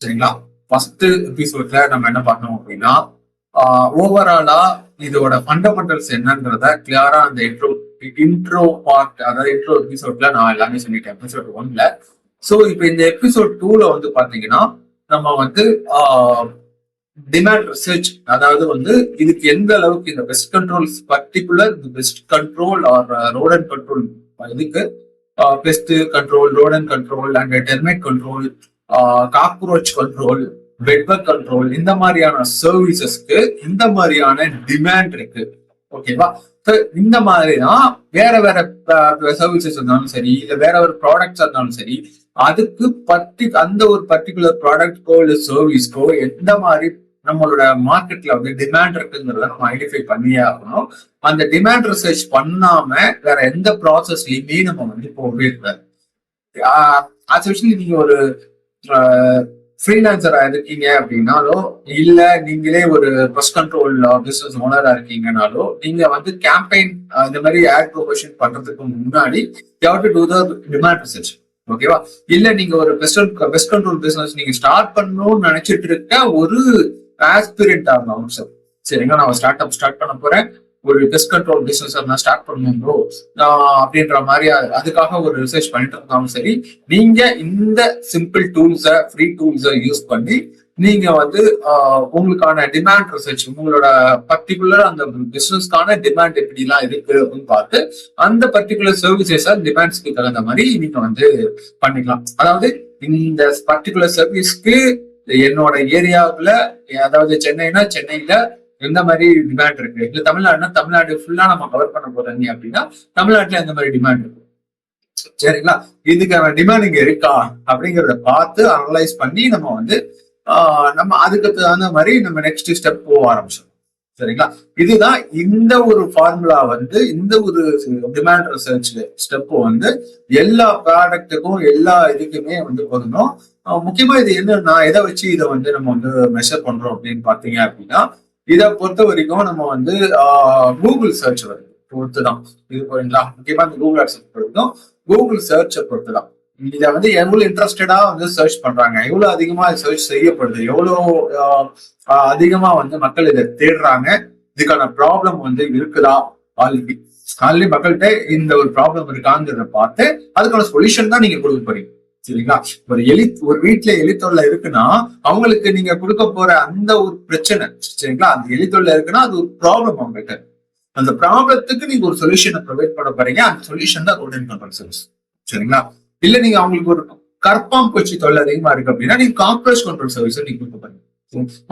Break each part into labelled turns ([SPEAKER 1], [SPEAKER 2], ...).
[SPEAKER 1] சரிங்களா? ஃபர்ஸ்ட் எபிசோட்ல நம்ம என்ன பண்ணோம் அப்படின்னா, ஓவராலா இதோட ஃபண்டமெண்டல்ஸ் என்னன்றத கிளியரா அந்த இன்ட்ரோ பார்ட், அதாவது இன்ட்ரோ எபிசோட்ல நான் எல்லாமே சொல்லிட்டேன் எபிசோட் 1ல. ஸோ இப்போ இந்த எபிசோட் 2ல வந்து பாத்தீங்கன்னா நம்ம வந்து டிமாண்ட் ரிசர்ச், அதாவது வந்து இதுக்கு எந்த அளவுக்கு இந்த pest control particular pest control or rodent control, இதுக்கு pest control, rodent control and termite control, cockroach control, bedbug control, இந்த மாதிரியான சர்வீசஸ்க்கு இந்த மாதிரியான டிமாண்ட் இருக்கு. ஓகேவா? இந்த மாதிரிதான் வேற வேற சர்வீசஸ் இருந்தாலும் சரி, இல்ல வேற வேற ப்ராடக்ட்ஸ் இருந்தாலும் சரி, அதுக்கு அந்த ஒரு பர்டிகுலர் ப்ராடக்ட்கோ இல்ல சர்வீஸ்க்கோ எந்த மாதிரி நம்மளோட மார்க்கெட்ல வந்து டிமாண்ட் இருக்குங்கிறத நம்ம ஐடென்டிஃபை பண்ணியே ஆகணும். அந்த டிமாண்ட் ரிசர்ச் பண்ணாம வேற எந்த ப்ராசஸ்லயுமே நம்ம வந்து போகவே இருக்காது. நீங்க ஒரு ஃப்ரீலான்சரா இருக்கீங்க அப்படின்னாலோ, இல்ல நீங்களே ஒரு பெஸ்ட் கண்ட்ரோல் பிசினஸ் ஓனரா இருக்கீங்கனாலோ, நீங்க வந்து கேம்பெயின் இந்த மாதிரி ஆட் ப்ரொமோஷன் பண்றதுக்கு முன்னாடி you have to to the demand research. ஓகேவா? இல்ல நீங்க ஒரு பெஸ்ட் கண்ட்ரோல் பிசினஸ் நீங்க ஸ்டார்ட் பண்ணணும்னு நினைச்சிட்டு இருக்க ஒரு ஆஸ்பிரண்ட் ஆகணும் சார். சரிங்க, நான் ஸ்டார்ட் பண்ண போறேன், ஒரு பெஸ்ட் கண்ட்ரோல் பிசினஸ் நான் ஸ்டார்ட் பண்ணணும் ப்ரோ அப்படின்ற மாதிரி அதுக்காக ஒரு ரிசர்ச் பண்ணிட்டு இருந்தாலும் சரி, நீங்க இந்த சிம்பிள் டூல்ஸை, ஃப்ரீ டூல்ஸை யூஸ் பண்ணி நீங்க வந்து உங்களுக்கான டிமாண்ட் ரிசர்ச், உங்களோட பர்டிகுலர் அந்த பிசினஸ்க்கான டிமாண்ட் எப்படிலாம் இருக்கு அப்படின்னு பார்த்து அந்த பர்டிகுலர் சர்வீசஸ் டிமாண்ட்ஸ்க்கு தகுந்த மாதிரி நீங்க வந்து பண்ணிக்கலாம். அதாவது இந்த பர்டிகுலர் சர்வீஸ்க்கு என்னோட ஏரியாவுல, அதாவது சென்னைனா சென்னையில எந்த மாதிரி டிமாண்ட் இருக்கு, இல்ல தமிழ்நாடுனா தமிழ்நாடு ஃபுல்லா நம்ம கவர் பண்ண போறீங்க அப்படின்னா தமிழ்நாட்டுல எந்த மாதிரி டிமாண்ட் இருக்கு. சரிங்களா? இதுக்கான டிமாண்ட் இங்க இருக்கா அப்படிங்கிறத பார்த்து அனலைஸ் பண்ணி நம்ம வந்து நம்ம அதுக்கு தகுந்த மாதிரி நம்ம நெக்ஸ்ட் ஸ்டெப் போக ஆரம்பிச்சோம். சரிங்களா? இதுதான் இந்த ஒரு ஃபார்முலா வந்து, இந்த ஒரு டிமாண்ட் ரிசர்ச் ஸ்டெப் வந்து எல்லா ப்ராடக்ட்டுக்கும் எல்லா இதுக்குமே வந்து பொருந்தும். முக்கியமா இது என்னன்னா, எதை வச்சு இதை வந்து நம்ம வந்து மெஷர் பண்றோம் அப்படின்னு பாத்தீங்க அப்படின்னா, இதை பொறுத்த வரைக்கும் நம்ம வந்து கூகுள் சர்ச் வருது பொறுத்துதான் இது. போறீங்களா? முக்கியமா இந்த கூகுள் ஆட்ஸ் பொறுத்தும், கூகுள் சர்ச்சை பொறுத்துதான் இதை வந்து எவ்வளவு இன்ட்ரெஸ்டடா வந்து சர்ச் பண்றாங்க, எவ்வளவு அதிகமா சர்ச் செய்யப்படுது, எவ்வளவு அதிகமா வந்து மக்கள் இதை தேடுறாங்க, இதுக்கான ப்ராப்ளம் வந்து இருக்குதா, ஆல்ரெடி மக்கள்கிட்ட இந்த ஒரு ப்ராப்ளம் இருக்காங்கிறத பார்த்து அதுக்கான சொல்யூஷன் தான் நீங்க கொடுக்க போறீங்க. சரிங்களா? ஒரு வீட்டுல எலித்தொல்லை இருக்குன்னா அவங்களுக்கு நீங்க கொடுக்க போற அந்த ஒரு பிரச்சனை, சரிங்களா, அந்த எலித்தொல்லை இருக்குன்னா அது ஒரு ப்ராப்ளம் அவங்ககிட்ட. அந்த ப்ராப்ளத்துக்கு நீங்க ஒரு சொல்யூஷனை ப்ரொவைட் பண்ண போறீங்க. அந்த சொல்யூஷன் தான் ரோடன் கண்ட்ரோல் சர்வீஸ். சரிங்களா? இல்ல நீங்க அவங்களுக்கு ஒரு கற்பாம் பூச்சி தொல்லை அதிகமா இருக்கு அப்படின்னா நீங்க காக்ரோச் கண்ட்ரோல் சர்வீஸ் நீங்க கொடுக்க போறீங்க.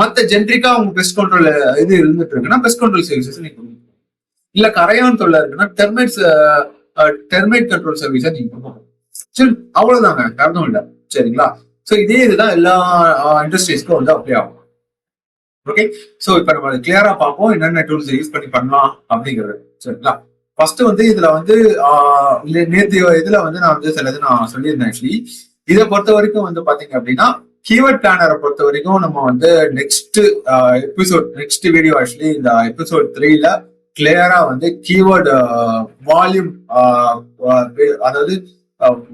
[SPEAKER 1] மத்த ஜென்ரிக்கா உங்க பெஸ்ட் கண்ட்ரோல் இது இருந்துட்டு இருக்குன்னா பெஸ்ட் கண்ட்ரோல் சர்வீசஸ் நீங்க கொடுக்க. இல்ல கரையான் தொல்லை இருக்குன்னா டெர்மைட் கண்ட்ரோல் சர்வீஸை நீங்க கொடுக்கணும். சரி, அவ்வளவுதாங்க, காரணம் இல்ல. சரிங்களா? சோ இதே இதுதான் எல்லா இண்டஸ்ட்ரீஸ்க்கும் வந்து அப்ளை ஆகும். ஓகே, சோ இப்ப நம்ம கிளியரா பார்ப்போம் என்னென்ன டூல்ஸ் யூஸ் பண்ணி பண்ணலாம் அப்படிங்கிறது. சரிங்களா? ஃபர்ஸ்ட் வந்து இதுல வந்து நேற்று இதுல வந்து நான் வந்து சில இது நான் சொல்லியிருந்தேன். ஆக்சுவலி இதை பொறுத்த வரைக்கும் வந்து பாத்தீங்க அப்படின்னா, கீவேர்ட் பிளானரை பொறுத்த வரைக்கும் நம்ம வந்து நெக்ஸ்ட் வீடியோ, ஆக்சுவலி இந்த எபிசோட் 3ல கிளியரா வந்து கீவேர்டு வால்யூம், அதாவது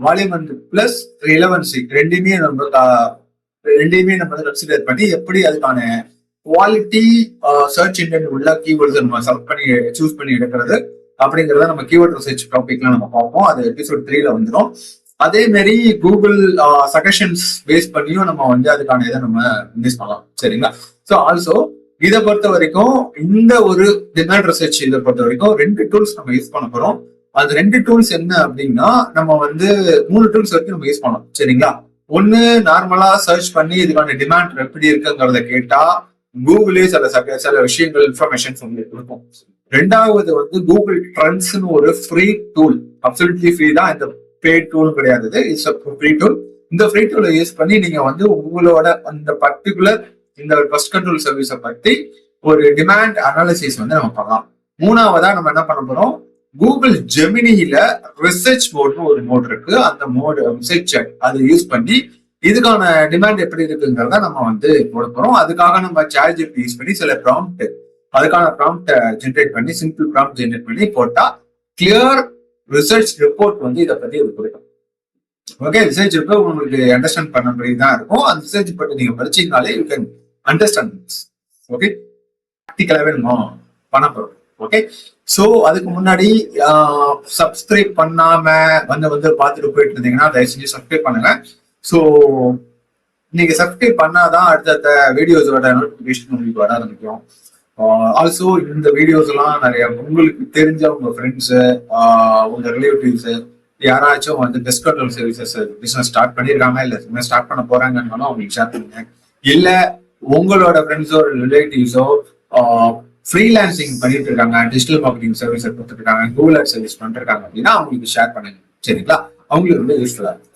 [SPEAKER 1] வால்யூம் அண்ட் பிளஸ் ரிலவன்சி ரெண்டையுமே நம்ம கன்சிடர் பண்ணி எப்படி அதுக்கான குவாலிட்டி சர்ச் இன்ஜின் உள்ள கீவேர்ட்ஸ் நம்ம செலக்ட் பண்ணி சூஸ் பண்ணி எடுக்கிறது அப்படிங்கறத நம்ம கீவேர்ட் ரிசர்ச் டாபிக்ல நம்ம பார்ப்போம். அது எபிசோட் 3ல வந்துடும். அதே மாதிரி கூகுள் சஜஷன்ஸ் பேஸ் பண்ணியும் நம்ம வந்து அதுக்கான இதை நம்ம யூஸ் பண்ணலாம். சரிங்களா? ஸோ ஆல்சோ இதை பொறுத்த வரைக்கும் இந்த ஒரு டிமாண்ட் ரிசர்ச் இதை பொறுத்த வரைக்கும் 2 டூல்ஸ் நம்ம யூஸ் பண்ண போறோம். அது 2 டூல்ஸ் என்ன அப்படின்னா, நம்ம வந்து 3 டூல்ஸ் வரைக்கும் நம்ம யூஸ் பண்ணலாம். சரிங்களா? ஒண்ணு, நார்மலா சர்ச் பண்ணி இதுக்கான டிமாண்ட் எப்படி இருக்குங்கிறத கேட்டா கூகுளே சில விஷயங்கள் இன்ஃபர்மேஷன்ஸ் உங்களுக்கு கொடுக்கும். 2வது வந்து கூகுள் ட்ரெண்ட்ஸ்னு ஒரு ஃப்ரீ டூல், அப்சல்யூட்லி ஃப்ரீ தான், இந்த பெய்ட் டூல் கிடையாது. It's free tool. இந்த ஃப்ரீ டூலை யூஸ் பண்ணி நீங்க வந்து உங்களோட அந்த பர்டிகுலர் இந்த பெஸ்ட் கண்ட்ரோல் சர்வீஸை பத்தி ஒரு டிமாண்ட் அனாலிசிஸ் வந்து நம்ம பண்ணலாம். 3வதா நம்ம என்ன பண்ண போறோம், கூகுள் ஜெமினியில ரிசர்ச் மோட்னு ஒரு மோட் இருக்கு. அந்த மோட் ரிசர்ச் அதை யூஸ் பண்ணி இதுக்கான டிமாண்ட் எப்படி இருக்குங்கிறத நம்ம வந்து போட போறோம். அதுக்காக நம்ம ChatGPT யூஸ் பண்ணி சில ப்ராம்ப்ட், அதுக்கான ப்ராம்ப்ட் ஜென்ரேட் பண்ணி, சிம்பிள் ப்ராம்ப்ட் ஜென்ரேட் பண்ணி போட்டா கிளியர் ரிசர்ச் ரிப்போர்ட் வந்து இதை பத்தி கொடுக்கும். ஓகே, ரிசர்ச் இப்போ உங்களுக்கு அண்டர்ஸ்டாண்ட் பண்ண மாதிரி தான் இருக்கும். அந்த ரிசர்ச் பற்றி நீங்க படிச்சீங்கனாலே யூ கேன் அண்டர்ஸ்டாண்ட். ஓகே, ப்ராக்டிக்கலாவே நம்ம பண்ண போறோம். ஓகே, சோ அதுக்கு முன்னாடி சப்ஸ்கிரைப் பண்ணாம வந்து பார்த்துட்டு போயிட்டு இருந்தீங்கன்னா தயவு செஞ்சு சப்ஸ்கிரைப் பண்ணுங்க. ஸோ நீங்க சப்ஸ்கிரைப் பண்ணாதான் அடுத்தடுத்த வீடியோஸோட நோட்டிபிகேஷன் உங்களுக்கு வர ஆரம்பிக்கும். ஆல்சோ இந்த வீடியோஸ் எல்லாம் நிறைய உங்களுக்கு தெரிஞ்ச உங்க ஃப்ரெண்ட்ஸ், உங்க ரிலேட்டிவ்ஸ் யாராச்சும் வந்து best control services business start பண்ணிருக்காங்க இல்ல ஸ்டார்ட் பண்ண போறாங்கன்னு அவங்களுக்கு ஷேர் பண்ணுங்க. இல்ல உங்களோட ஃப்ரெண்ட்ஸோ ரிலேட்டிவ்ஸோ ஃப்ரீலான்சிங் பண்ணிட்டு இருக்காங்க, டிஜிட்டல் மார்க்கெட்டிங் சர்வீஸ் கொடுத்துட்டு இருக்காங்க, கூகுள் ஆட் சர்வீஸ் பண்ணிட்டு இருக்காங்க அப்படின்னா அவங்களுக்கு ஷேர் பண்ணுங்க. சரிங்களா? அவங்களுக்கு ரொம்ப யூஸ்ஃபுல்லா இருக்கும்.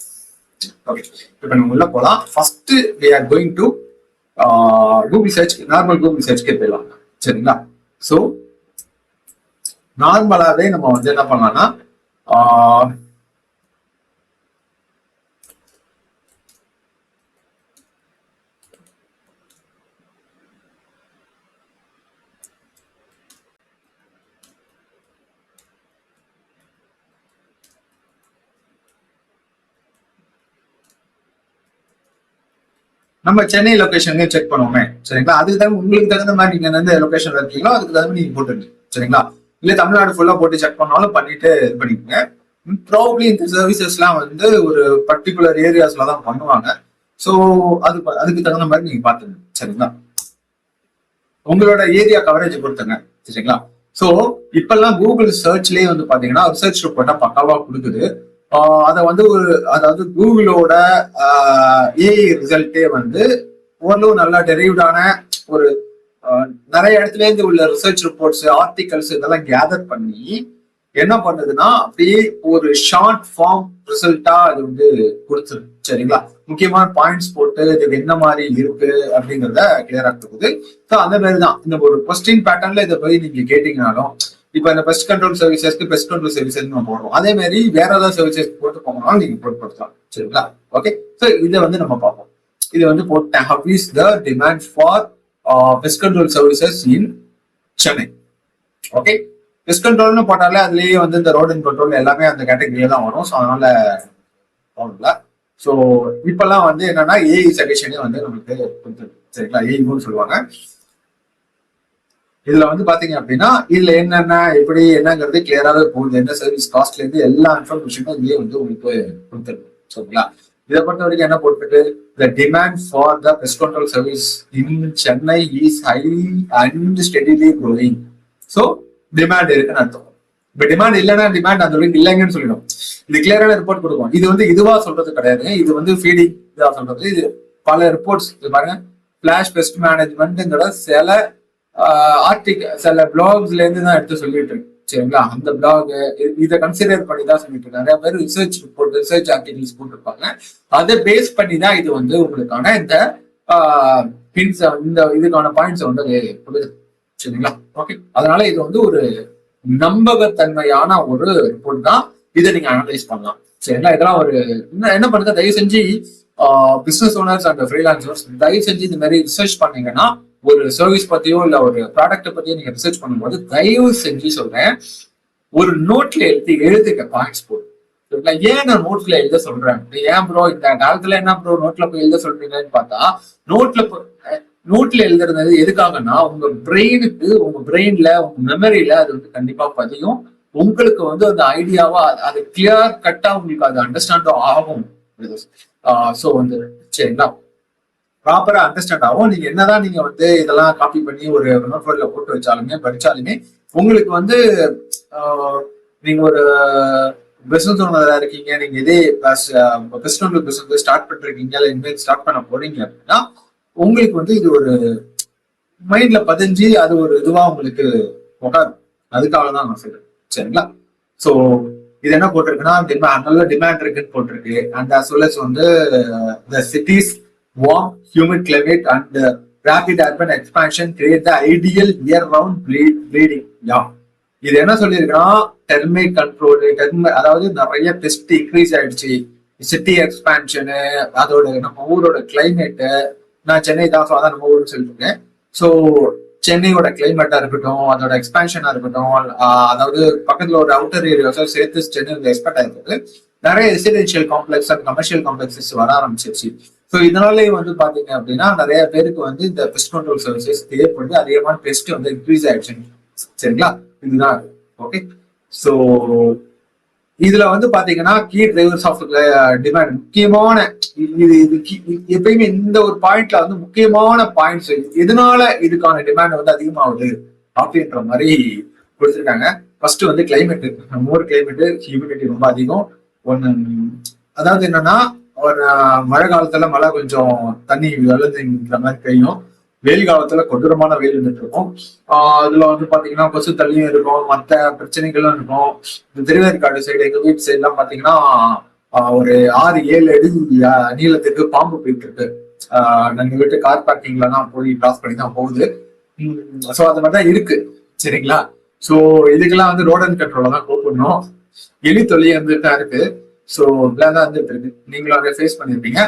[SPEAKER 1] ஓகே, இப்போ நம்ம உள்ள போலாம். First we are going to Google search, normal Google சர்ச்க்கே போயிடலாம். சரிங்களா? ஸோ நார்மலாவே நம்ம வந்து என்ன பண்ணலாம்னா நம்ம சென்னை லொகேஷன்லயும் செக் பண்ணுவோமே. சரிங்களா? அதுக்கு தகுந்த உங்களுக்கு தகுந்த மாதிரி நீங்க எந்த லொகேஷன்ல இருக்கீங்களோ அதுக்கு தகுந்த நீங்க போட்டுருங்க. சரிங்களா? இல்ல தமிழ்நாடு ஃபுல்லா போட்டு செக் பண்ணாலும் பண்ணிட்டு இது பண்ணிக்கோங்க. ப்ராப்ளி இந்த சர்வீசஸ் எல்லாம் வந்து ஒரு பர்டிகுலர் ஏரியாஸ்ல தான் பண்ணுவாங்க. ஸோ அதுக்கு தகுந்த மாதிரி நீங்க பாத்துங்க. சரிங்களா? உங்களோட ஏரியா கவரேஜ் பொறுத்துங்க. சரிங்களா? ஸோ இப்பெல்லாம் கூகுள் சர்ச்லயே வந்து பாத்தீங்கன்னா ரிசர்ச் ரிப்போர்ட்டா பக்காவா கொடுக்குது. அதை வந்து அதாவது கூகுளோட ஏஐ ரிசல்ட்டே வந்து ஓரளவு நல்லா டெரிவ்டான ஒரு நிறைய இடத்துல இருந்து உள்ள ரிசர்ச் ரிப்போர்ட்ஸ், ஆர்டிகல்ஸ் இதெல்லாம் கேதர் பண்ணி என்ன பண்ணுதுன்னா அப்படியே ஒரு ஷார்ட் ஃபார்ம் ரிசல்ட்டா அது வந்து கொடுத்துரு. சரிங்களா? முக்கியமான பாயிண்ட்ஸ் போட்டு இதுக்கு என்ன மாதிரி இருக்கு அப்படிங்கிறத கிளியரா கொடுக்குது. ஸோ அந்த மாதிரி தான் இந்த ஒரு கொஸ்டின் பேட்டர்ன்ல இதை போய் நீங்க கேட்டீங்கனாலும் இப்ப இந்த பெஸ்ட் கண்ட்ரோல் சர்வீசஸ்க்கு பெஸ்ட் கண்ட்ரோல் சர்வீசஸ் நம்ம போடுறோம். அதே மாதிரி வேற ஏதாவது சர்வீசஸ் போட்டு போகணும் நீங்க போட்டுக்கலாம். சரிங்களா? ஓகே, ஸோ இதை வந்து நம்ம பார்ப்போம். இது வந்து போட்டேன் how is the demand for pest control services in Chennai. Okay, pest கண்ட்ரோல்னு போட்டாலே அதுலயே வந்து இந்த ரோட் அண்ட் கண்ட்ரோல் எல்லாமே அந்த கேட்டகரியில தான் வரும். ஸோ அதனால போகல. ஸோ இப்பெல்லாம் வந்து என்னன்னா ஏஐ சஜஷனே வந்து நமக்கு கொடுத்துருக்கு. சரிங்களா? ஏஐன்னு சொல்லுவாங்க. இதுல வந்து பாத்தீங்க அப்படின்னா இதுல என்னென்ன எப்படி என்னங்கிறது கிளியராகவே போகுது. என்ன சர்வீஸ் காஸ்ட்ல இருந்து எல்லா இன்ஃபர்மேஷனும் இதுலயே வந்து உங்களுக்கு கொடுத்துருக்கு. சரிங்களா? இதை பொறுத்த வரைக்கும் என்ன போட்டுருக்கு, the demand for the pest control service in Chennai is high and steadily growing. So demand இருக்குன்னு அர்த்தம். இப்ப டிமாண்ட் இல்லைன்னா டிமாண்ட் அந்த அளவுக்கு இல்லைங்கன்னு சொல்லிடும். இது கிளியரான ரிப்போர்ட் கொடுக்கும். இது வந்து இதுவா சொல்றது கிடையாது, இது வந்து ஃபீடிங் இதா சொல்றது. இது பல ரிப்போர்ட்ஸ் பாருங்க. பிளாஷ் பெஸ்ட் மேனேஜ்மெண்ட்ங்கிற சில ஆர்டிகல் சில பிளாக்ஸ்ல இருந்து தான் எடுத்து சொல்லிட்டு இருக்கு. சரிங்களா? அந்த பிளாக் இதை கன்சிடர் பண்ணி தான் சொல்லிட்டு இருக்காங்க. நிறைய பேர் ரிசர்ச் ரிப்போர்ட், ரிசர்ச் ஆர்டிகல்ஸ் போட்டிருப்பாங்க. அதை பேஸ் பண்ணி தான் இது வந்து உங்களுக்கான இந்த ஹிண்ட்ஸ், இந்த இதுக்கான பாயிண்ட்ஸ் வந்து கொடுக்குது. சரிங்களா? ஓகே, அதனால இது வந்து ஒரு நம்பகத்தன்மையான ஒரு ரிப்போர்ட் தான். இதை நீங்க அனலைஸ் பண்ணலாம். சரிங்களா? இதெல்லாம் ஒரு என்ன பண்ணுங்க, தயவு செஞ்சு பிசினஸ் ஓனர்ஸ் அண்ட் ஃப்ரீலான்சர்ஸ் தயவு செஞ்சு இந்த மாதிரி ரிசர்ச் பண்ணீங்கன்னா, ஒரு சர்வீஸ் பத்தியோ இல்ல ஒரு ப்ராடக்ட் பத்தியோ நீங்க ரிசர்ச் பண்ணும்போது தயவு செஞ்சு சொல்றேன், ஒரு நோட்ல எழுதுக்க பாயிண்ட்ஸ் போடு. ஏன் நான் நோட்ல எழுத சொல்றேன், ஏன் ப்ரோ இந்த காலத்துல என்ன ப்ரோ நோட்ல போய் எழுத சொல்றீங்கன்னு பார்த்தா, நோட்ல எழுதுறது எதுக்காகன்னா உங்க பிரெயினுக்கு, உங்க பிரெயின்ல, உங்க மெமரியில அது வந்து கண்டிப்பா பதியும். உங்களுக்கு வந்து அந்த ஐடியாவா அது கிளியர் கட்டா உங்களுக்கு அது அண்டர்ஸ்டாண்டும் ஆகும். சோ வந்து சரிங்களா, ப்ராப்பரா அண்டர்ஸ்டாண்ட் ஆகும். நீங்க என்னதான் நீங்க வந்து இதெல்லாம் காப்பி பண்ணி ஒரு நோட் போர்ட்ல போட்டு வச்சாலுமே படிச்சாலுமே உங்களுக்கு வந்து நீங்க ஒரு பிசினஸ் ஓனரா இருக்கீங்க, நீங்க இதே பிசினஸ் ஸ்டார்ட் பண்றீங்க, இல்ல இனிமேல் ஸ்டார்ட் பண்ண போறீங்க அப்படின்னா உங்களுக்கு வந்து இது ஒரு மைண்ட்ல பதிஞ்சு அது ஒரு இதுவா உங்களுக்கு உட்காரு. அதுக்காக தான் நான் சொல்றேன். சரிங்களா? சோ இது என்ன போட்டிருக்குன்னா நல்ல டிமாண்ட் இருக்குன்னு போட்டிருக்கு. அண்ட் as well as வந்து the cities warm humid climate and rapid urban expansion create the ideal year-round breeding. இது என்ன சொல்லியிருக்குன்னா டெர்மைட் கண்ட்ரோல், அதாவது நிறைய பெஸ்ட் இன்க்ரீஸ் ஆயிடுச்சு, சிட்டி எக்ஸ்பான்ஷனு, அதோட நம்ம ஊரோட கிளைமேட்டு. நான் சென்னை தான், ஸோ அதான் நம்ம ஊருன்னு சொல்லிட்டு இருக்கேன். ஸோ சென்னையோட கிளைமேட்டா இருக்கட்டும், அதோட எக்ஸ்பான்ஷனா இருக்கட்டும், அதாவது பக்கத்துல ஒரு அவுட்டர் ஏரியாஸோ சேர்த்து சென்னை எக்ஸ்பெக்ட் ஆயிருக்கு. நிறைய residential complex and commercial complexes வர ஆரம்பிச்சிருச்சு. ஸோ இதனாலே வந்து பாத்தீங்க அப்படின்னா நிறைய பேருக்கு வந்து இந்த பெஸ்ட் கண்ட்ரோல் சர்வீசஸ் தேவைப்பட்டு அதிகமான பெஸ்ட் வந்து இன்க்ரீஸ் ஆயிடுச்சு. சரிங்களா, இதுதான். ஓகே, ஸோ இதுல வந்து பாத்தீங்கன்னா கீ டிரைவர்ஸ் ஆஃப் டிமாண்ட் முக்கியமான இது எப்பயுமே இந்த ஒரு பாயிண்ட்ல வந்து முக்கியமான பாயிண்ட்ஸ் எதனால இதுக்கான டிமாண்ட் வந்து அதிகமாகுது அப்படின்ற மாதிரி கொடுத்துருக்காங்க. ஃபர்ஸ்ட் வந்து கிளைமேட், நம்ம ஊர் கிளைமேட் ஹியூமிடிட்டி ரொம்ப அதிகம். ஒன்னு அதாவது என்னன்னா ஒரு மழை காலத்துல மழை கொஞ்சம் தண்ணி விழுந்துங்கிற மாதிரி பெய்யும், வெயில் காலத்துல கொடூரமான வெயில் இருந்துட்டு இருக்கும். அதுல வந்து பாத்தீங்கன்னா கொசு தள்ளியும் இருக்கும், மற்ற பிரச்சனைகளும் இருக்கும். இந்த திருவேற்காடு சைடு எங்க வீட்டு சைடு எல்லாம் பாத்தீங்கன்னா ஒரு 6-7 அடி நீளத்துக்கு பாம்பு போயிட்டு இருக்கு. நம்ம வீட்டு கார் பார்க்கிங்ல தான் போய் கிராஸ் பண்ணி தான் போகுது. ஸோ அந்த மாதிரிதான் இருக்கு. சரிங்களா, ஸோ இதுக்கெல்லாம் வந்து ரோட் அண்ட் கண்ட்ரோல தான் கூப்பிடணும். எலி தொல்லை வந்துட்டு தான் இருக்கு. ஸோ இப்படிதான் தான் வந்துட்டு இருக்கு. நீங்களும் அதை ஃபேஸ் பண்ணிருப்பீங்க.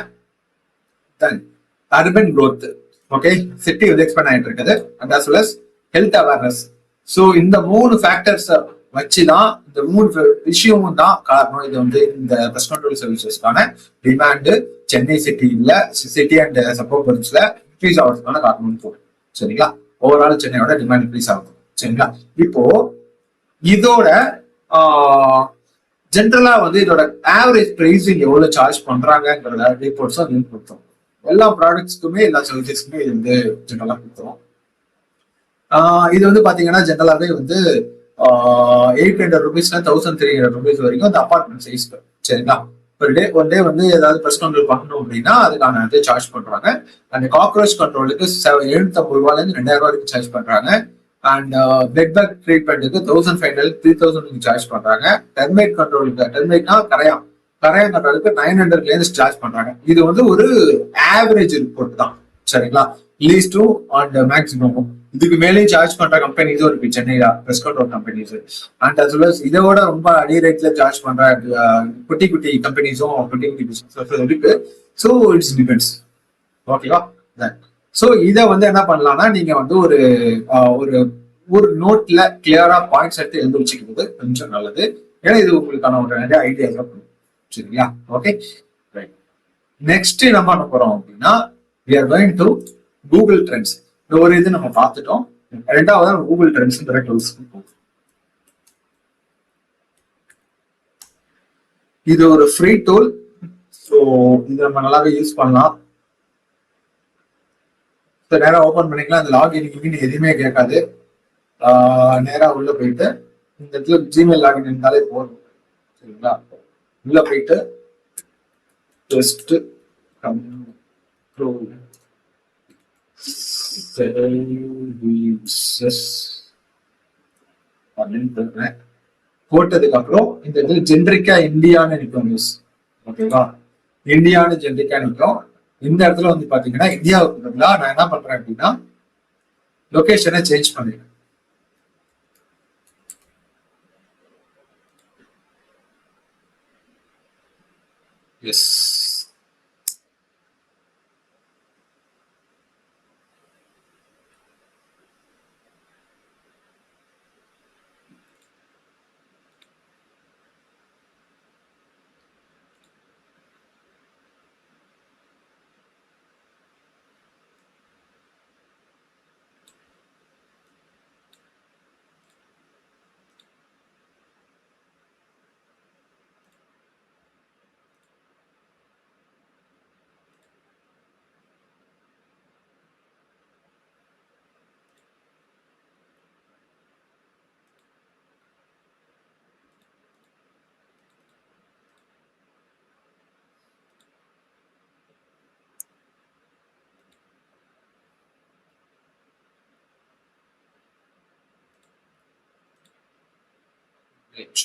[SPEAKER 1] அர்பன் growth, ஓகே, சிட்டி வந்து எக்ஸ்பேண்ட் ஆயிட்டு இருக்குது and as well as health awareness. So இந்த 3 ஃபேக்டர்ஸ் வச்சுதான், இந்த 3 விஷயமும் தான் காரணம். இது வந்து இந்த பெஸ்ட் கண்ட்ரோல் சர்வீசஸ்க்கான டிமாண்ட் சென்னை சிட்டி அண்ட் சப்போர்ட்ஸ்ல இன்க்ரீஸ் ஆகிறதுக்கான காரணம் போகும். சரிங்களா, ஓவரால் சென்னையோட டிமாண்ட் இன்க்ரீஸ் ஆகும். சரிங்களா, இப்போ இதோட ஜென்ரலா வந்து இதோட ஆவரேஜ் பிரைசிங் எவ்வளவு சார்ஜ் பண்றாங்கிறத ரிப்போர்ட்ஸ் வந்து கொடுத்தோம். எல்லா ப்ராடக்ட்ஸ்க்குமே எல்லா சர்வீசஸ்க்குமே இது வந்து ஜென்ரலா கொடுத்துரும். இது வந்து பாத்தீங்கன்னா ஜென்ரலாவே வந்து 800 rupeesல 1300 rupees வரைக்கும் அந்த அபார்ட்மெண்ட் சைஸ்க்கு. சரிங்களா, ஒன் டே வந்து ஏதாவது பெஸ்ட் கண்ட்ரோல் பண்ணணும் அப்படின்னா அதுக்கான வந்து சார்ஜ் பண்றாங்க. அந்த காக்ரோச் கண்ட்ரோலுக்கு 750 ரூபாயில இருந்து 2000 ரூபாய் வரைக்கும் சார்ஜ் பண்றாங்க. அண்ட் பெட் பேக் ட்ரீட்மெண்ட்டுக்கு 1500 3000 சார்ஜ் பண்றாங்க. டெர்மைட் கண்ட்ரோலுக்கு, டெர்மைட்னா கரையான் கண்ட்ரோலுக்கு 900ல இருந்து சார்ஜ் பண்றாங்க. இது வந்து ஒரு ஆவரேஜ் ரிப்போர்ட் தான். சரிங்களா, லீஸ்டும் அண்ட் மேக்ஸிமமும் இதுக்கு மேலேயும் சார்ஜ் பண்ற கம்பெனிஸும் இருக்கு சென்னையில, pest control companies. And as well as இதோட ரொம்ப அடி ரேட்ல சார்ஜ் பண்ற குட்டி குட்டி கம்பெனிஸும் குட்டி குட்டி பிசினஸ் இருக்கு. So it's depends. ஓகேவா, ஸோ இதை வந்து என்ன பண்ணலாம்னா நீங்க வந்து ஒரு ஒரு நோட்ல கிளியரா பாயிண்ட்ஸ் எடுத்து எழுதி வச்சுக்கிறது கொஞ்சம் நல்லது. ஏன்னா இது உங்களுக்கான ஒரு நிறைய ஐடியா பண்ணும். சரிங்களா, ஓகே, ரைட். நெக்ஸ்ட் நம்ம பண்ண போறோம் அப்படின்னா we are going to Google trends. இந்த ஒரு இது நம்ம பார்த்துட்டோம். ரெண்டாவது கூகுள் ட்ரெண்ட்ஸ் டூல்ஸ். இது ஒரு ஃப்ரீ டூல். ஸோ இது நம்ம நல்லாவே யூஸ் பண்ணலாம். நேரா ஓபன் பண்ணிக்கலாம். அந்த லாகின் எதுவுமே கேட்காது. நேரா உள்ள போயிட்டு இந்த இடத்துல ஜிமெயில் லாகின் இருந்தாலே போதும். சரிங்களா, உள்ள போயிட்டு ஜஸ்ட் கண்ட்ரோல் சர்வீசஸ் அப்படின்னு போட்டதுக்கு அப்புறம் இந்த இடத்துல ஜென்ரிக்கா இந்தியான்னு நிற்கும் நியூஸ். ஓகேவா, இந்தியான்னு ஜென்ரிக்கா நிற்கும். இந்த இடத்துல வந்து பாத்தீங்கன்னா இந்தியாவுக்கு பதிலா நான் என்ன பண்றேன் அப்படின்னா லொகேஷனை சேஞ்ச் பண்ணிடுறேன். Yes, great.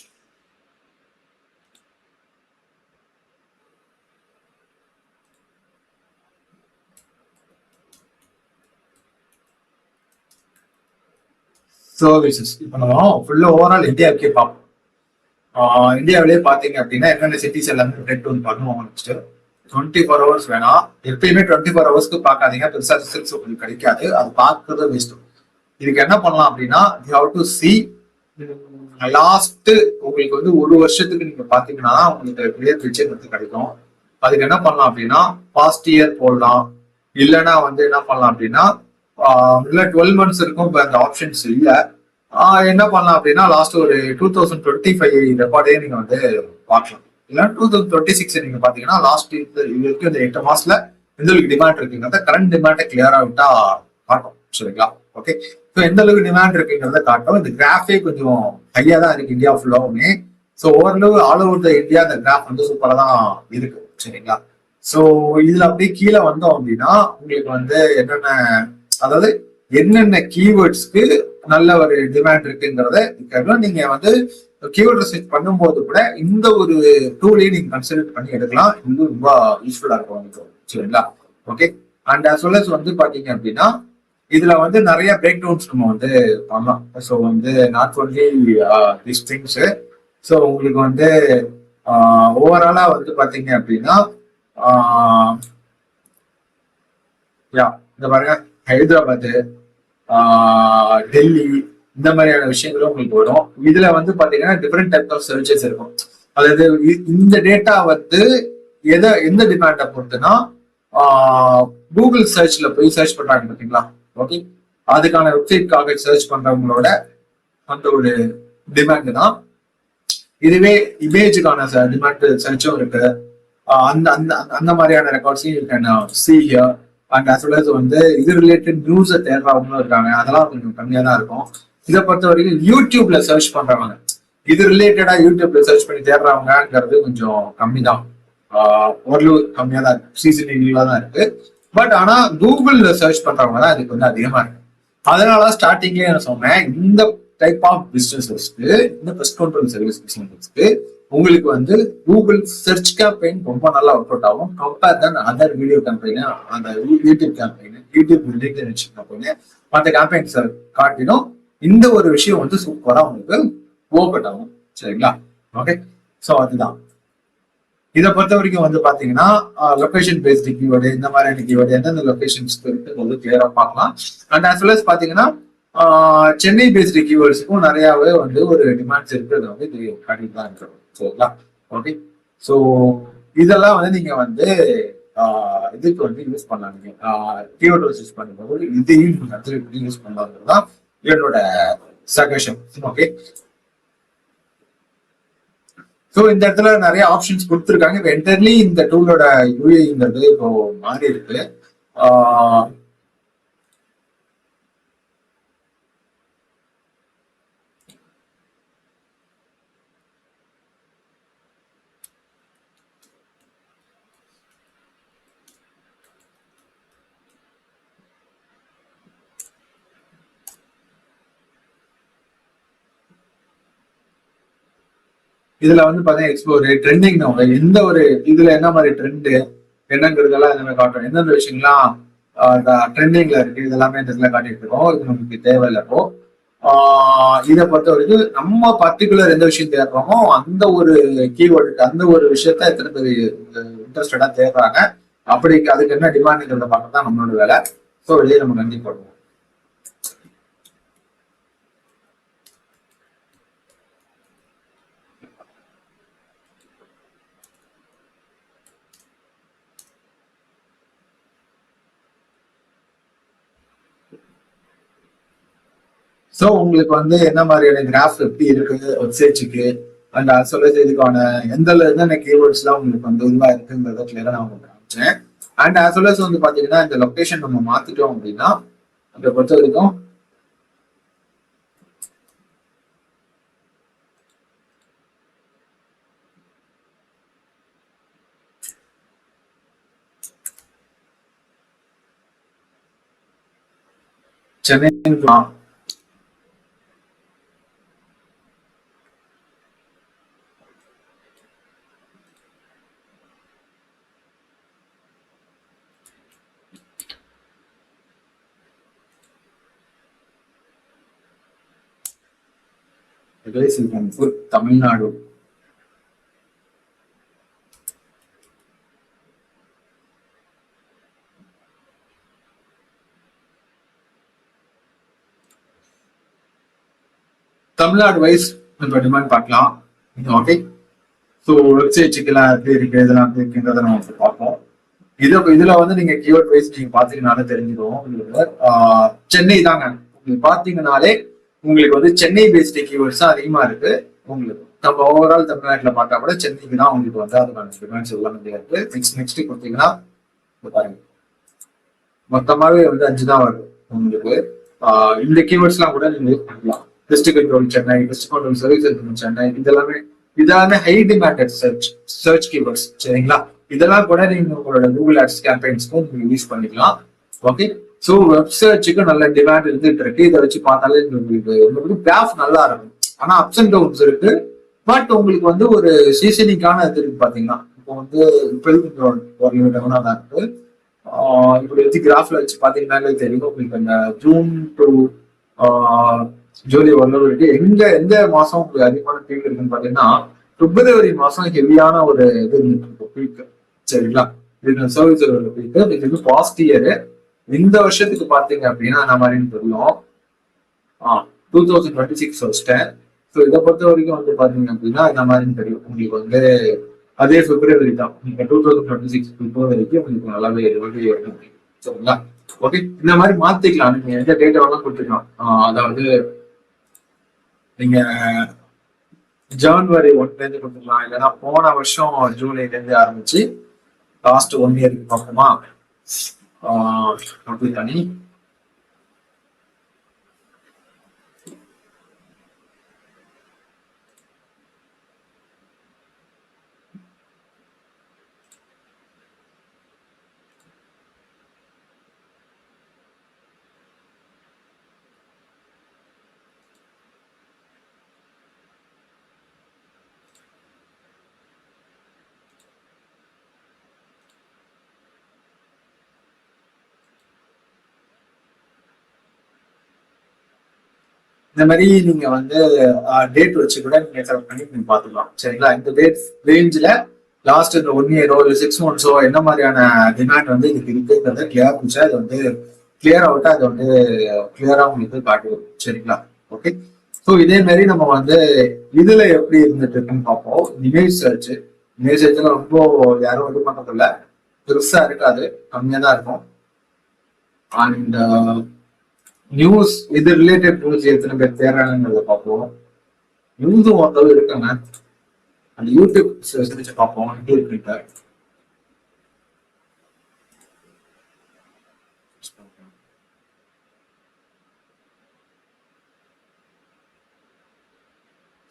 [SPEAKER 1] சர்வீசஸ் இப்போ நம்ம ஃபுல்லா ஓவரால் இந்தியாவுக்கே பார்ப்போம். இந்தியாவிலேயே பாத்தீங்க அப்படின்னா என்னென்ன சிட்டிஸ் எல்லாமே ரெட் டூல் பண்ணுவோம். நெக்ஸ்ட் 24 hours வேணாம். எப்பயுமே 24 hours பார்க்காதீங்க, பெருசா ரிசல்ட்ஸ் உங்களுக்கு கிடைக்காது. அது பார்க்கறது வேஸ்ட். இதுக்கு என்ன பண்ணலாம் அப்படின்னா you have to see last உங்களுக்கு வந்து ஒரு வருஷத்துக்கு நீங்க பாத்தீங்கன்னா உங்களுக்கு கிளியர் பிக்சர் வந்து கிடைக்கும். அதுக்கு என்ன பண்ணலாம் அப்படின்னா பாஸ்ட் இயர் போடலாம். இல்லைன்னா வந்து என்ன பண்ணலாம் அப்படின்னா இல்ல 12 மந்த்ஸ் இருக்கும், இப்போ அந்த ஆப்ஷன்ஸ் இல்ல. என்ன பண்ணலாம் அப்படின்னா லாஸ்ட் ஒரு 2025 ரெக்கார்டே நீங்க வந்து பார்க்கலாம். இல்ல 2026 நீங்க பாத்தீங்கன்னா லாஸ்ட் இது வரைக்கும் இந்த 8 மாசத்துல எந்த அளவுக்கு டிமாண்ட் இருக்குங்கிறத கரண்ட் டிமாண்டை கிளியரா விட்டா காட்டும். சரிங்களா? ஓகே. ஸோ எந்த அளவுக்கு டிமாண்ட் இருக்குங்கிறத காட்டும். இந்த கிராஃபே கொஞ்சம் ஹையா தான் இருக்கு இந்தியா ஃபுல்லாவுமே. ஸோ ஓரளவு ஆல் ஓவர் த இந்தியா இந்த கிராஃப் வந்து சூப்பரா தான் இருக்கு. சரிங்களா? ஸோ இதுல அப்படியே கீழே வந்தோம் அப்படின்னா உங்களுக்கு வந்து என்னென்ன, அதாவது என்னென்ன கீவேர்ட்ஸ்க்கு நல்ல ஒரு டிமாண்ட் இருக்குங்கிறத நீங்க வந்து கீவேர்ட் ரிசர்ச் பண்ணும்போது கூட இந்த ஒரு டூலையும் நீங்க கன்சிடர் பண்ணி எடுக்கலாம். இது ரொம்ப யூஸ்ஃபுல்லா இருக்கும் உங்களுக்கு. சரிங்களா? Okay. And as well as வந்து பாத்தீங்க அப்படின்னா இதுல வந்து நிறைய பிரேக் டவுன்ஸ் நம்ம வந்து பண்ணலாம். ஸோ வந்து not only this things. So உங்களுக்கு வந்து ஓவராலா வந்து பாத்தீங்க அப்படின்னா யா இந்த பாருங்க, ஹைதராபாத், டெல்லி, இந்த மாதிரியான விஷயங்களும் உங்களுக்கு வரும். இதுல வந்து பாத்தீங்கன்னா டிஃப்ரெண்ட் டைப் ஆஃப் சர்ச்சஸ் இருக்கும். அதாவது இந்த டேட்டா வந்து எந்த டிமாண்டை பொறுத்துனா கூகுள் சர்ச்ல போய் சர்ச் பண்றாங்க பாத்தீங்களா? ஓகே. அதுக்கான வெப்சைட்காக சர்ச் பண்றவங்களோட அந்த ஒரு டிமாண்ட் தான். இதுவே இமேஜுக்கான டிமாண்ட் சர்ச்சும் இருக்கு. அந்த அந்த அந்த மாதிரியான ரெக்கார்ட்ஸையும் you can see here. And as well as வந்து இது ரிலேட்டட் நியூஸை தேடுறவங்களும் இருக்காங்க. அதெல்லாம் கொஞ்சம் கம்மியா தான் இருக்கும். இதை பொறுத்த வரைக்கும் யூடியூப்ல சர்ச் பண்றவங்க, இது ரிலேட்டடா யூடியூப்ல சர்ச் பண்ணி தேடுறவங்கிறது கொஞ்சம் கம்மி தான். ஓரளவு கம்மியா தான் இருக்கு, சீசனிங்ல தான் இருக்கு. பட் ஆனா கூகுள்ல சர்ச் பண்றவங்க தான் இதுக்கு வந்து அதிகமா இருக்கு. அதனால ஸ்டார்டிங்லேயே நான் சொன்னேன், இந்த டைப் ஆஃப் பிசினஸஸ்க்கு, இந்த பெஸ்ட் கண்ட்ரோல் சர்வீஸ் பிசினஸ்க்கு உங்களுக்கு வந்து கூகுள் சர்ச் கேம்பெயின் ரொம்ப நல்லா ஒர்க் அவுட் ஆகும். Compare than other video campaign, அந்த YouTube campaign, YouTube related campaign, மற்ற கேம்பெயின்ஸ் காட்டிலும் இந்த ஒரு விஷயம் வந்து சூப்பரா உங்களுக்கு ஒர்க் அவுட் ஆகும். சரிங்களா? ஓகே. ஸோ அதுதான் இதை பொறுத்த வரைக்கும் வந்து பாத்தீங்கன்னா லொகேஷன் பேஸ்டு கீவேர்டு, இந்த மாதிரியான கீவேர்டு எந்தெந்த லொகேஷன்ஸ்க்கு இருக்கு கிளியரா பார்க்கலாம். அண்ட் அஸ் வெல் அஸ் பாத்தீங்கன்னா சென்னை பேஸ்டு கீவேர்ட்ஸுக்கும் நிறையவே வந்து ஒரு டிமாண்ட்ஸ் இருக்கிறது வந்து இது காட்டிட்டு தான் இருக்கிறோம். சரிங்களா? ஓகே. ஸோ இதெல்லாம் வந்து நீங்க வந்து இதுக்கு வந்து யூஸ் பண்ணலாம். நீங்க கீவேர்ட் யூஸ் பண்ணும்போது இதையும் நீங்க யூஸ் பண்ணலாங்கிறது தான் என்னோட சஜஷன். ஓகே. ஸோ இந்த இடத்துல நிறைய ஆப்ஷன்ஸ் கொடுத்துருக்காங்க. இப்போ என்டர்லி இந்த டூலோட யூஏங்கிறது இப்போ மாறி இருக்கு. இதுல வந்து பாத்தீங்கன்னா எக்ஸ்ப்ளோர் ட்ரெண்டிங் நம்ம எந்த ஒரு இதுல என்ன மாதிரி ட்ரெண்டு என்னங்கிறதெல்லாம் இந்த மாதிரி காட்டும். எந்தெந்த விஷயங்கள்லாம் ட்ரெண்டிங்ல இருக்கு இதெல்லாமே இந்த இதுல காட்டிட்டு இருக்கோம். இது நமக்கு தேவையில்லை. இப்போ இதை பொறுத்த வரைக்கும் நம்ம பர்டிகுலர் எந்த விஷயம் தேடுறோமோ அந்த ஒரு கீவேர்டுக்கு அந்த ஒரு விஷயத்த எத்தனை பேர் இன்ட்ரெஸ்டடா தேடுறாங்க, அப்படி அதுக்கு என்ன டிமாண்டுங்கிறத பார்க்க தான் நம்மளோட வேலை. ஸோ வெளியே நம்ம கண்டிப்பா பண்ணுவோம். ஸோ உங்களுக்கு வந்து என்ன மாதிரியான கிராஃப் எப்படி இருக்கு வெப்சைட்ஸுக்கு அண்ட் சொல்ல இதுக்கான என்னென்ன கீவேர்ட்ஸ்லாம் உங்களுக்கு வந்து உருவா இருக்குங்கிறத கிளியரா நான் உங்களுக்கு காமிச்சேன். அண்ட் as well as வந்து பாத்தீங்கன்னா இந்த லொகேஷன் நம்ம மாத்திட்டோம் அப்படின்னா அதை பொறுத்த வரைக்கும் சென்னை தமிழ்நாடு, தமிழ்நாடு வைஸ் இப்போ டிமாண்ட் பார்க்கலாம். ஓகே, ஸோ வெப்சைட்ஸுக்கெல்லாம் எப்படி இருக்கு, இதெல்லாம் எப்படி இருக்குன்றதை நம்ம வந்து பார்ப்போம். இதுல வந்து நீங்க கீவேர்ட் வைஸ் நீங்க பாத்தீங்கன்னாலே தெரிஞ்சிடும் உங்களுக்கு. சென்னை தாங்க உங்களுக்கு பாத்தீங்கன்னாலே உங்களுக்கு வந்து சென்னை பேஸ்டு கீவேர்ட்ஸ் தான் அதிகமா இருக்கு. உங்களுக்கு நம்ம ஓவரால் தமிழ்நாட்டில் பார்த்தா கூட சென்னைக்கு தான் உங்களுக்கு வந்து அதுக்கான டிமாண்ட்ஸ் எல்லாமே இருக்கு. நெக்ஸ்ட் கொடுத்தீங்கன்னா பாருங்க, மொத்தமாவே வந்து 5 தான் வருது உங்களுக்கு. இந்த கீவேர்ட்ஸ் எல்லாம் கூட நீங்க யூஸ் பண்ணலாம். Pest control Chennai, pest control service Chennai, இதெல்லாமே ஹை டிமாண்டட் சர்ச் கீவேர்ட்ஸ். சரிங்களா? இதெல்லாம் கூட நீங்க உங்களோட கூகுள் ஆட்ஸ் கேம்பெயின்ஸ்க்கும் நீங்க யூஸ் பண்ணிக்கலாம். ஓகே, ஸோ வெப் சர்ச்சுக்கு நல்ல டிமாண்ட் இருந்துட்டு இருக்கு. இதை வச்சு பார்த்தாலே உங்களுக்கு கிராஃப் நல்லா இருக்கும். ஆனா அப்ஸ் அண்ட் டவுன்ஸ் இருக்கு. பட் உங்களுக்கு வந்து ஒரு சீசனிக்கான இது இருக்கு பாத்தீங்கன்னா. இப்போ வந்து ஒரு டவுனா தான் இருக்கு. இப்படி வச்சு கிராஃப்ல வச்சு பாத்தீங்கன்னாலே தெரியும் உங்களுக்கு. அந்த ஜூன் டு ஜூலை வரலும் இருக்கு. எந்த மாசம் உங்களுக்கு அதிகமான பீக் இருக்குன்னு பாத்தீங்கன்னா பிப்ரவரி மாசம் ஹெவியான ஒரு இது இருந்துட்டு பீக். சரிங்களா? இது சர்வீஸ் பீக். இது வந்து பாஸ்ட் இயர். இந்த வருஷத்துக்கு பாத்தீங்க அப்படின்னா அந்த மாதிரின்னு தெரியும். 2026 வச்சிட்டேன். ஸோ இதை பொறுத்த வரைக்கும் வந்து பாத்தீங்க அப்படின்னா இந்த மாதிரின்னு தெரியும் உங்களுக்கு வந்து. அதே பிப்ரவரி தான் நீங்க 2026 பிப்ரவரிக்கு உங்களுக்கு நல்லாவே இருக்கும். சரிங்களா? ஓகே, இந்த மாதிரி மாத்திக்கலாம். நீங்க எந்த டேட்டா வேணாலும் கொடுத்துக்கலாம். அதாவது நீங்க ஜனவரி 1ல இருந்து கொடுத்துக்கலாம், இல்லைன்னா போன வருஷம் ஜூலைல இருந்து ஆரம்பிச்சு லாஸ்ட் 1 இயருக்கு பார்ப்போமா. அப்படி தனி இந்த மாதிரி நீங்க வந்து டேட் வச்சு கூட நீங்க செலக்ட் பண்ணி நீங்க பாத்துக்கலாம். சரிங்களா? இந்த டேட் ரேஞ்சில லாஸ்ட் இந்த 1 இயரோ இல்லை 6 monthsோ என்ன மாதிரியான டிமாண்ட் வந்து இதுக்கு இருக்குன்றத கிளியர் பிடிச்சா அது வந்து கிளியர் அவுட்டா அது வந்து கிளியரா உங்களுக்கு காட்டுவோம். சரிங்களா? ஓகே, ஸோ இதே மாதிரி நம்ம வந்து இதுல எப்படி இருந்துட்டு இருக்குன்னு பார்ப்போம். இமேஜ் சர்ச்ல ரொம்ப யாரும் இது பண்றது இல்லை, பெருசா இருக்காது, கம்மியா தான் இருக்கும். அண்ட் நியூஸ், இது ரிலேட்டட் நியூஸ் எத்தனை பேர் தேடுறாங்கிறத பார்ப்போம். நியூஸும் ஓரளவு இருக்காங்க. அந்த யூடியூப் சர்ச் பார்ப்போம்.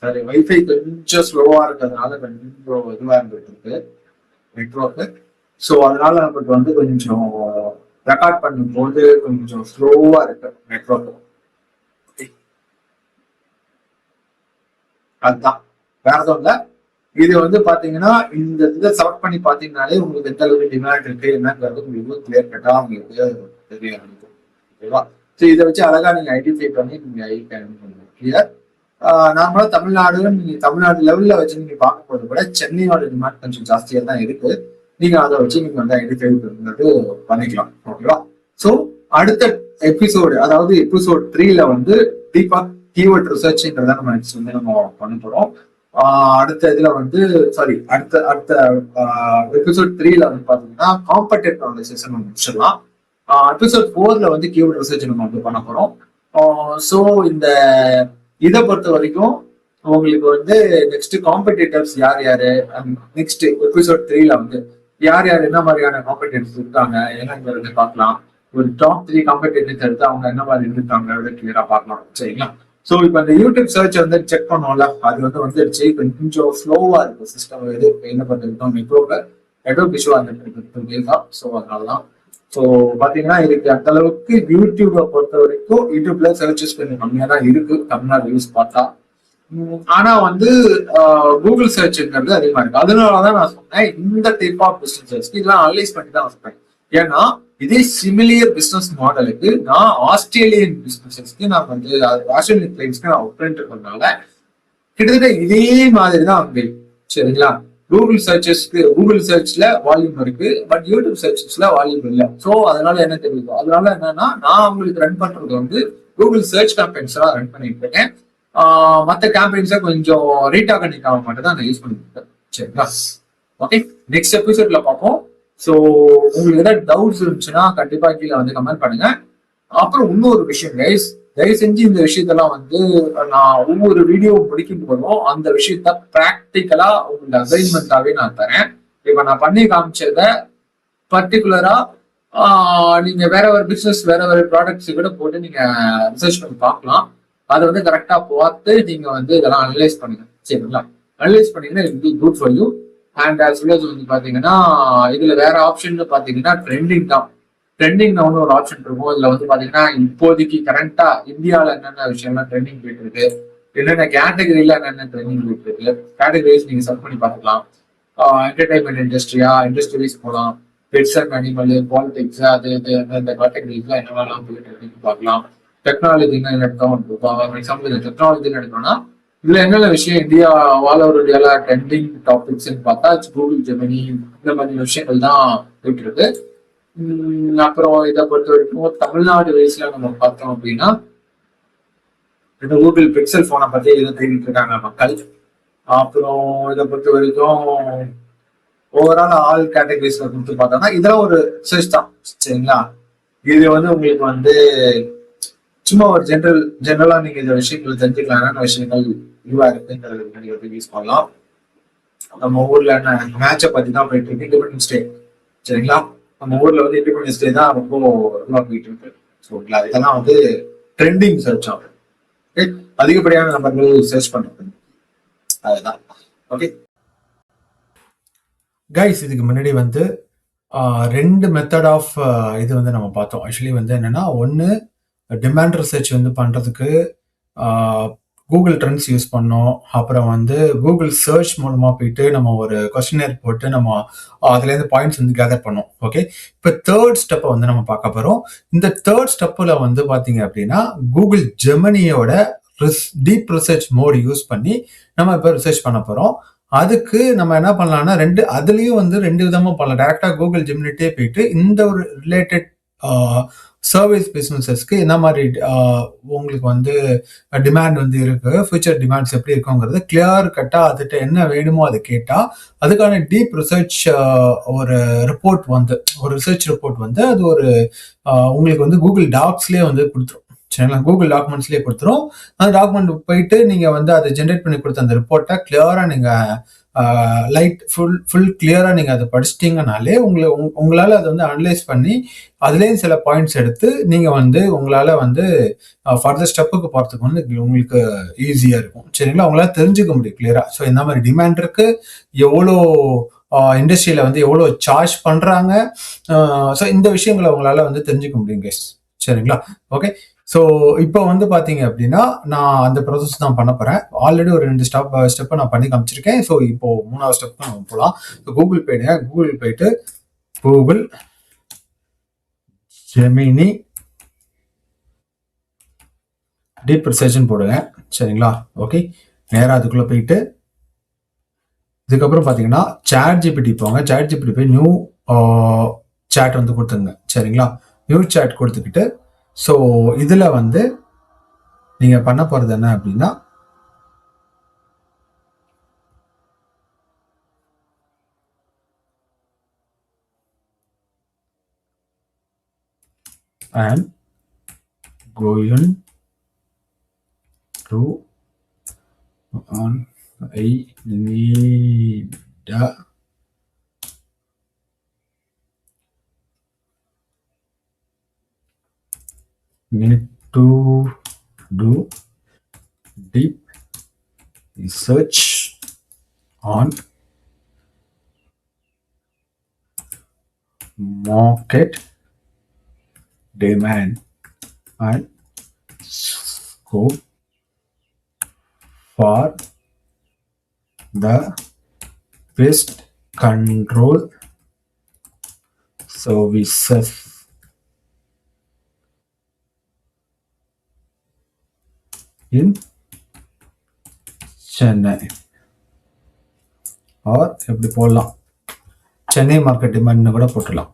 [SPEAKER 1] சரி, வைஃபை கொஞ்சம் ஸ்லோவா இருக்கிறதுனால கொஞ்சம் இதுவா இருந்துட்டு இருக்கு நெட்ஒர்க். ஸோ அதனால நமக்கு வந்து கொஞ்சம் ரெக்கார்ட் பண்ணும்போது கொஞ்சம் ஸ்லோவா இருக்கு நெட்ஒர்க். அதுதான், வேற எதுவும் இல்ல. இது வந்து பாத்தீங்கன்னா இந்த இதை செலக்ட் பண்ணி பாத்தீங்கன்னாலே உங்களுக்கு எந்த அளவுக்கு டிமாண்ட் இருக்கு என்னங்கிறது உங்களுக்கு கிளியர் கட்டா உங்களுக்கு தெரிய ஆரம்பிக்கும். ஓகேவா? ஸோ இதை வச்சு அழகா நீங்க ஐடென்டிஃபை பண்ணி நீங்க கிளியர். நார்மலா தமிழ்நாடு லெவல்ல வச்சு நீங்க பார்க்கும்போது கூட சென்னையோட டிமாண்ட் கொஞ்சம் ஜாஸ்தியா தான் இருக்கு. நீங்க அதை வச்சு நீங்க வந்து ஐடென்டிஃபை பண்ணிக்கலாம். ஓகேவா? ஸோ அடுத்த எபிசோடு, அதாவது எபிசோட் 3ல வந்து டீப்பா கீவேர்ட் ரிசர்ச்ன்றத நம்ம நெக்ஸ்ட் வந்து நம்ம பண்ண போறோம். அடுத்த இதுல வந்து அடுத்த எபிசோட் 3ல வந்து பாத்தீங்கன்னா காம்படேட்டிவ் அனாலிசிஸ் நம்ம முடிச்சிடலாம். எபிசோட் 4ல வந்து கீவேர்ட் ரிசர்ச் நம்ம வந்து பண்ண போறோம். ஸோ இந்த இதை பொறுத்த வரைக்கும் உங்களுக்கு வந்து நெக்ஸ்ட் காம்படிட்டர்ஸ் யார் யாரு, நெக்ஸ்ட் எபிசோட் 3ல வந்து யார் யார் என்ன மாதிரியான காம்படிட்டர்ஸ் இருக்காங்க என்னங்கிறது பார்க்கலாம். ஒரு டாப் 3 காம்படிட்டர்ஸ் எடுத்து அவங்க என்ன மாதிரி இருக்காங்க கிளியரா பார்க்கலாம். சரிங்களா? ஸோ இப்போ அந்த யூடியூப் சர்ச் வந்து செக் பண்ணோம்ல, அது வந்துருச்சு. கொஞ்சம் ஸ்லோவா இருக்கு சிஸ்டம். இது என்ன பண்ணிருக்கோம், நெட்வொர்க் இஷ்யூ வந்துட்டு தான். ஸோ அதனாலதான். ஸோ பாத்தீங்கன்னா இதுக்கு அந்த அளவுக்கு யூடியூபை பொறுத்த வரைக்கும் யூடியூப்ல சர்ச்சஸ் கொஞ்சம் கம்மியா தான் இருக்கு தமிழ்நாடு யூஸ் பார்த்தா. ஆனா வந்து கூகுள் சர்ச்ங்கிறது அதிகமா இருக்கு. அதனாலதான் நான் சொன்னேன் இந்த டைப் ஆஃப் பிசினஸ் இதெல்லாம் அனலைஸ் பண்ணி தான் சொன்னேன். ஏன்னா இதே சிமிலியர் பிசினஸ் மாடலுக்கு நான் ஆஸ்திரேலியன் பிசினஸ்க்கு நான் வந்து ஆஸ்திரேலியன் கிளைண்ட்ஸ்க்கு நான் ஒப்பன் இருக்கிறதுனால கிட்டத்தட்ட இதே மாதிரி தான் அங்கே. சரிங்களா? கூகுள் சர்ச்ல வால்யூம் இருக்கு, பட் யூடியூப் சர்ச்சஸ்ல வால்யூம் இல்லை. ஸோ அதனால என்ன தெரியுது, அதனால என்னன்னா நான் உங்களுக்கு ரன் பண்றது வந்து கூகுள் சர்ச் கேம்பெயின்ஸ் எல்லாம் ரன் பண்ணிட்டு இருக்கேன். மற்ற கேம்பெயின்ஸை கொஞ்சம் ரீடார்கெட்டிங் ஆக மட்டும் தான் நான் யூஸ் பண்ணிருக்கேன். சரிங்களா? ஓகே, நெக்ஸ்ட் எபிசோட்ல பார்ப்போம். ஸோ உங்களுக்கு ஏதாவது டவுட்ஸ் இருந்துச்சுன்னா கண்டிப்பா கீழே வந்து கமெண்ட் பண்ணுங்க. அப்புறம் இன்னொரு விஷயம் கைஸ், தயவு செஞ்சு இந்த விஷயத்தெல்லாம் வந்து நான் ஒவ்வொரு வீடியோ முடிக்கும் போதும் அந்த விஷயத்த ப்ராக்டிக்கலா உங்களுக்கு அசைன்மெண்டாவே நான் தரேன். இப்ப நான் பண்ணி காமிச்சத பர்டிகுலரா நீங்க வேற ஒரு பிசினஸ் வேற ஒரு ப்ராடக்ட்ஸ் கூட போட்டு நீங்க ரிசர்ச் பண்ணி பார்க்கலாம். அதை வந்து கரெக்டா பார்த்து நீங்க வந்து இதெல்லாம் அனலைஸ் பண்ணுங்க. சரிங்களா? அனலைஸ் பண்ணீங்கன்னா it be good for you. And as well as வந்து பாத்தீங்கன்னா இதுல வேற ஆப்ஷன் பாத்தீங்கன்னா ட்ரெண்டிங் தான். ட்ரெண்டிங் ஒன்று ஒரு ஆப்ஷன் இருக்கும். இதுல வந்து பாத்தீங்கன்னா இப்போதைக்கு கரண்டா இந்தியாவில என்னென்ன விஷயம்லாம் ட்ரெண்டிங் போயிட்டு இருக்கு, என்னென்ன கேட்டகரியில என்னென்ன ட்ரெண்டிங் போயிட்டு இருக்கு, கேட்டகரிஸ் நீங்க சர்ச் பண்ணி பார்த்துக்கலாம். என்டர்டைன்மெண்ட் இண்டஸ்ட்ரியா, இண்டஸ்ட்ரீஸ் போகலாம், பெட்ஸ் அண்ட் அனிமல், பாலிடிக்ஸ், அது இது இந்த கேட்டகரிஸ்லாம் என்னென்னலாம் போயிட்டு இருக்குன்னு பார்க்கலாம். டெக்னாலஜின்னு எடுத்தோம், எக்ஸாம்பிள் டெக்னாலஜின்னு எடுத்தோம்னா இதுல என்னென்ன விஷயம் இந்தியா ஆல் ஓவர் இந்தியால ட்ரெண்டிங் டாபிக்ஸ் பார்த்தா கூகுள் ஜெமினி இந்த மாதிரி விஷயங்கள் தான் போயிட்டு இருக்கு. அப்புறம் இதை பொறுத்த வரைக்கும் தமிழ்நாடு வயசுல நம்ம பார்த்தோம் அப்படின்னா இந்த கூகுள் பிக்சல் போனை பத்தி எதுவும் தேடிட்டு இருக்காங்க மக்கள். அப்புறம் இதை பொறுத்த வரைக்கும் ஓவரால் ஆல் கேட்டகரிஸ்ல கொடுத்து பார்த்தோம்னா இதெல்லாம் ஒரு சர்ச் தான். சரிங்களா? இது வந்து உங்களுக்கு வந்து சும்மா ஒரு ஜெனரலா நீங்க இந்த விஷயங்கள் தெரிஞ்சுக்கலாம், என்னென்ன விஷயங்கள் இதுவா இருக்குன்றது நீங்க யூஸ் பண்ணலாம். நம்ம ஊர்ல என்ன மேட்சை பத்தி தான் போயிட்டு இருக்கு, இண்டிபெண்டன்ஸ் டே. சரிங்களா? நம்ம ஊர்ல வந்து இண்டிபெண்டன்ஸ் டே தான் ரொம்ப இதுவா போயிட்டு இருக்கு. ஸோ இதெல்லாம் வந்து ட்ரெண்டிங் சர்ச் ஆகும். அதிகப்படியான நபர்கள் சர்ச் பண்றது அதுதான். ஓகே கைஸ், இதுக்கு முன்னாடி வந்து ரெண்டு மெத்தட் ஆஃப் இது வந்து நம்ம பார்த்தோம். ஆக்சுவலி வந்து என்னன்னா, ஒன்று டிமாண்ட் ரிசர்ச் வந்து பண்றதுக்கு கூகுள் ட்ரெண்ட்ஸ் யூஸ் பண்ணோம். அப்புறம் வந்து கூகுள் சர்ச் மூலமா போயிட்டு நம்ம ஒரு கொஸ்டினர் போட்டு நம்ம அதுலேருந்து பாயிண்ட்ஸ் வந்து கேதர் பண்ணோம். ஓகே, இப்போ தேர்ட் ஸ்டெப்பை வந்து நம்ம பார்க்க போகிறோம். இந்த தேர்ட் ஸ்டெப்பில் வந்து பார்த்தீங்க அப்படின்னா கூகுள் ஜெமினியோட டீப் ரிசர்ச் மோட் யூஸ் பண்ணி நம்ம இப்போ ரிசர்ச் பண்ண போகிறோம். அதுக்கு நம்ம என்ன பண்ணலாம்னா அதுலேயும் வந்து ரெண்டு விதமாக பண்ணலாம். டேரெக்டாக கூகுள் ஜெமினிட்டே போயிட்டு இந்த ஒரு ரிலேட்டட் சர்வீஸ் பிஸ்னஸஸ்க்கு என்ன மாதிரி உங்களுக்கு வந்து டிமாண்ட் வந்து இருக்கு, ஃபியூச்சர் டிமாண்ட்ஸ் எப்படி இருக்குங்கிறது கிளியர் கட்டா அதுகிட்ட என்ன வேணுமோ அதை கேட்டா அதுக்கான டீப் ரிசர்ச் ஒரு ரிப்போர்ட் வந்து ஒரு ரிசர்ச் ரிப்போர்ட் வந்து அது ஒரு உங்களுக்கு வந்து கூகுள் டாக்ஸ்லேயே வந்து கொடுத்துரும். சரிங்களா? கூகுள் டாக்குமெண்ட்ஸ்லேயே கொடுத்துரும். அந்த டாக்குமெண்ட் போயிட்டு நீங்க வந்து அதை ஜென்ரேட் பண்ணி கொடுத்த அந்த ரிப்போர்ட்டை கிளியரா நீங்க ஃபுல் கிளியரா நீங்க அதை படிச்சிட்டீங்கனாலே உங்களால அதை வந்து அனலைஸ் பண்ணி அதுலேயும் சில பாயிண்ட்ஸ் எடுத்து நீங்க வந்து உங்களால வந்து ஃபர்தர் ஸ்டெப்புக்கு போறதுக்கு வந்து உங்களுக்கு ஈஸியா இருக்கும். சரிங்களா? உங்களால தெரிஞ்சுக்க முடியும் கிளியரா. ஸோ இந்த மாதிரி டிமாண்ட் இருக்கு, எவ்வளோ இண்டஸ்ட்ரியில வந்து எவ்வளோ சார்ஜ் பண்றாங்க, ஸோ இந்த விஷயங்களை உங்களால வந்து தெரிஞ்சுக்க முடியும் கைஸ். சரிங்களா? ஓகே, ஸோ இப்போ வந்து பார்த்தீங்க அப்படின்னா நான் அந்த ப்ராசஸ் தான் பண்ண போகிறேன். ஆல்ரெடி ஒரு 2 ஸ்டெப்பை நான் பண்ணி காமிச்சிருக்கேன். ஸோ இப்போ 3வது ஸ்டெப் நம்ம போகலாம். கூகுள் போயிடுங்க. கூகுள் போயிட்டு கூகுள் ஜெமினி டீப் ரிசர்ச்னு போடுங்க. சரிங்களா? ஓகே, நேராக அதுக்குள்ளே போயிட்டு இதுக்கப்புறம் பார்த்தீங்கன்னா சாட் ஜிபிடி போங்க. சாட் ஜிபிடி போய் நியூ சாட் வந்து கொடுத்துங்க. சரிங்களா? நியூ சாட் கொடுத்துக்கிட்டு ஸோ இதில் வந்து நீங்கள் பண்ண போகிறது என்ன அப்படின்னா I am going to I need to do deep research on market demand and scope for the pest control services in Chennai. Or எப்படி போடலாம், சென்னை மார்க்கெட் டிமாண்ட்னு கூட போட்டுடலாம்.